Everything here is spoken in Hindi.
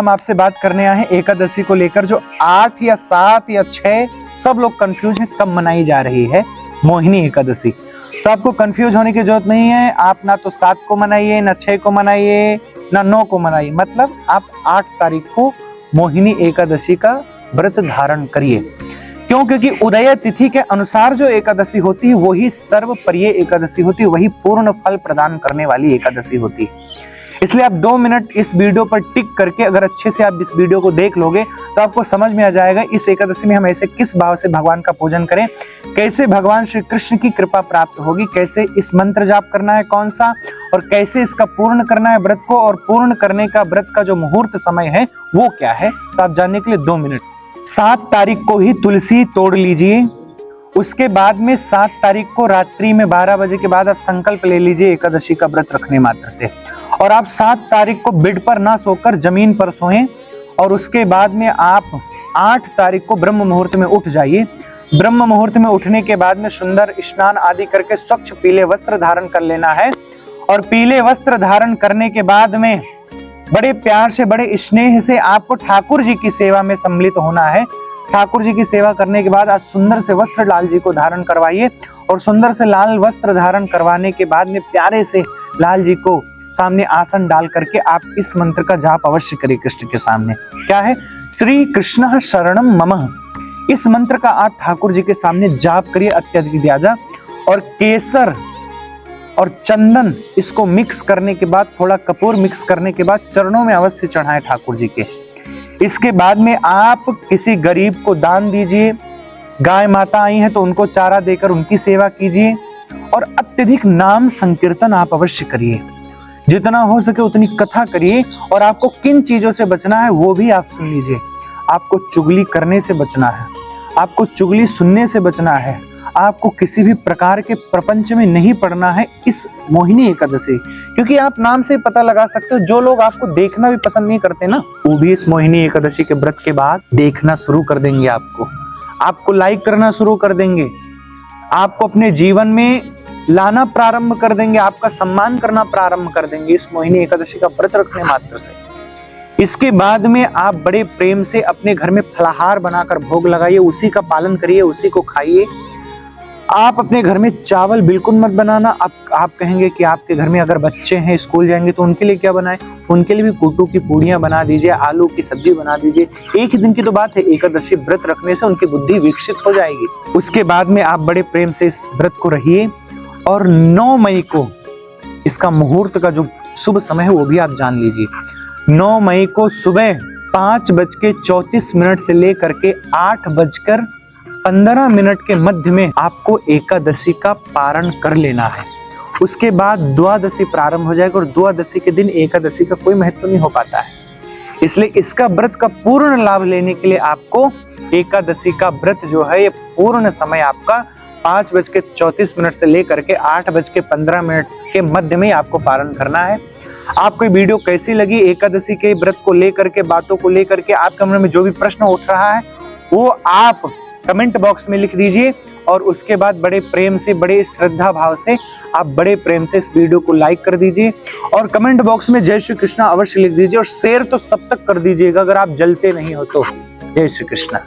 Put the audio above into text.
हम आपसे बात करने आए हैं एकादशी को लेकर, जो 8 या 7 या 6 सब लोग कंफ्यूज हैं कब मनाई जा रही है मोहिनी एकादशी। तो आपको कंफ्यूज होने की जरूरत नहीं है। आप ना तो 7 को मनाइए, ना 6 को मनाइए, ना 9 को मनाइए, मतलब आप 8 तारीख को मोहिनी एकादशी का व्रत धारण करिए। क्यों? क्योंकि उदय तिथि के अनुसार जो एकादशी होती है वही सर्वप्रिय एकादशी होती है, वही पूर्ण फल प्रदान करने वाली एकादशी होती है। इसलिए आप 2 मिनट इस वीडियो पर टिक करके अगर अच्छे से आप इस वीडियो को देख लोगे तो आपको समझ में आ जाएगा इस एकादशी में हम ऐसे किस भाव से भगवान का पूजन करें, कैसे भगवान श्री कृष्ण की कृपा प्राप्त होगी, कैसे इस मंत्र जाप करना है कौन सा, और कैसे इसका पूर्ण करना है व्रत को, और पूर्ण करने का व्रत का जो मुहूर्त समय है वो क्या है। तो आप जानने के लिए 2 मिनट। 7 तारीख को ही तुलसी तोड़ लीजिए। उसके बाद में 7 तारीख को रात्रि में 12 बजे के बाद आप संकल्प ले लीजिए एकादशी का व्रत रखने मात्र से, और आप 7 तारीख को बेड पर ना सोकर जमीन पर सोएं। और उसके बाद में आप 8 तारीख को ब्रह्म मुहूर्त में उठ जाइए। ब्रह्म मुहूर्त में उठने के बाद में सुंदर स्नान आदि करके स्वच्छ पीले वस्त्र धारण कर लेना है, और पीले वस्त्र धारण करने के बाद में बड़े प्यार से बड़े स्नेह से आपको ठाकुर जी की सेवा में सम्मिलित होना है। ठाकुर जी की सेवा करने के बाद आज सुंदर से वस्त्र लाल जी को धारण करवाइए, और सुंदर से लाल वस्त्र धारण करवाने के बाद में प्यारे से लाल जी को सामने आसन डाल करके आप इस मंत्र का जाप अवश्य करिए कृष्ण के सामने। क्या है? श्री कृष्ण शरणम मम। इस मंत्र का आप ठाकुर जी के सामने जाप करिए अत्यधिक ज्यादा, और केसर और चंदन इसको मिक्स करने के बाद, थोड़ा कपूर मिक्स करने के बाद चरणों में अवश्य चढ़ाएं ठाकुर जी के। इसके बाद में आप किसी गरीब को दान दीजिए, गाय माता आई हैं तो उनको चारा देकर उनकी सेवा कीजिए, और अत्यधिक नाम संकीर्तन आप अवश्य करिए। जितना हो सके उतनी कथा करिए। और आपको किन चीजों से बचना है वो भी आप सुन लीजिए। आपको चुगली करने से बचना है, आपको चुगली सुनने से बचना है, आपको किसी भी प्रकार के प्रपंच में नहीं पड़ना है इस मोहिनी एकादशी। क्योंकि आप नाम से पता लगा सकते हो जो लोग आपको देखना भी पसंद नहीं करते ना, वो भी इस मोहिनी एकादशी के व्रत के बाद देखना शुरू कर देंगे, आपको लाइक करना शुरू कर देंगे, आपको अपने जीवन में लाना प्रारंभ कर देंगे, आपका सम्मान करना प्रारंभ कर देंगे इस मोहिनी एकादशी का व्रत रखने मात्र से। इसके बाद में आप बड़े प्रेम से अपने घर में फलाहार बनाकर भोग लगाइए, उसी का पालन करिए, उसी को खाइए। आप अपने घर में चावल बिल्कुल मत बनाना। आप कहेंगे कि आपके घर में अगर बच्चे हैं स्कूल जाएंगे तो उनके लिए क्या बनाएं? उनके लिए भी कूटू की पूड़ियां बना दीजिए, आलू की सब्जी बना दीजिए। एक ही दिन की तो बात है, एकादशी व्रत रखने से उनकी बुद्धि विकसित हो जाएगी। उसके बाद में आप बड़े प्रेम से इस व्रत को रहिए, और 9 मई को इसका मुहूर्त का जो शुभ समय है वो भी आप जान लीजिए। 9 मई को सुबह 5:34 से लेकर के 8:15 के मध्य में आपको एकादशी का पारण कर लेना है। उसके बाद द्वादशी प्रारंभ हो जाएगा, और द्वादशी के दिन एकादशी का कोई महत्व नहीं हो पाता है। इसलिए इसका व्रत का पूर्ण लाभ लेने के लिए आपको एकादशी का व्रत जो है ये पूर्ण समय आपका 5:34 से लेकर के 8:15 के मध्य में आपको पारण करना है। आपको ये वीडियो कैसी लगी? एकादशी के व्रत को लेकर के, बातों को लेकर के आपके मन में जो भी प्रश्न उठ रहा है वो आप कमेंट बॉक्स में लिख दीजिए, और उसके बाद बड़े प्रेम से, बड़े श्रद्धा भाव से आप बड़े प्रेम से इस वीडियो को लाइक कर दीजिए, और कमेंट बॉक्स में जय श्री कृष्णा अवश्य लिख दीजिए, और शेयर तो सब तक कर दीजिएगा अगर आप जलते नहीं हो तो। जय श्री कृष्णा।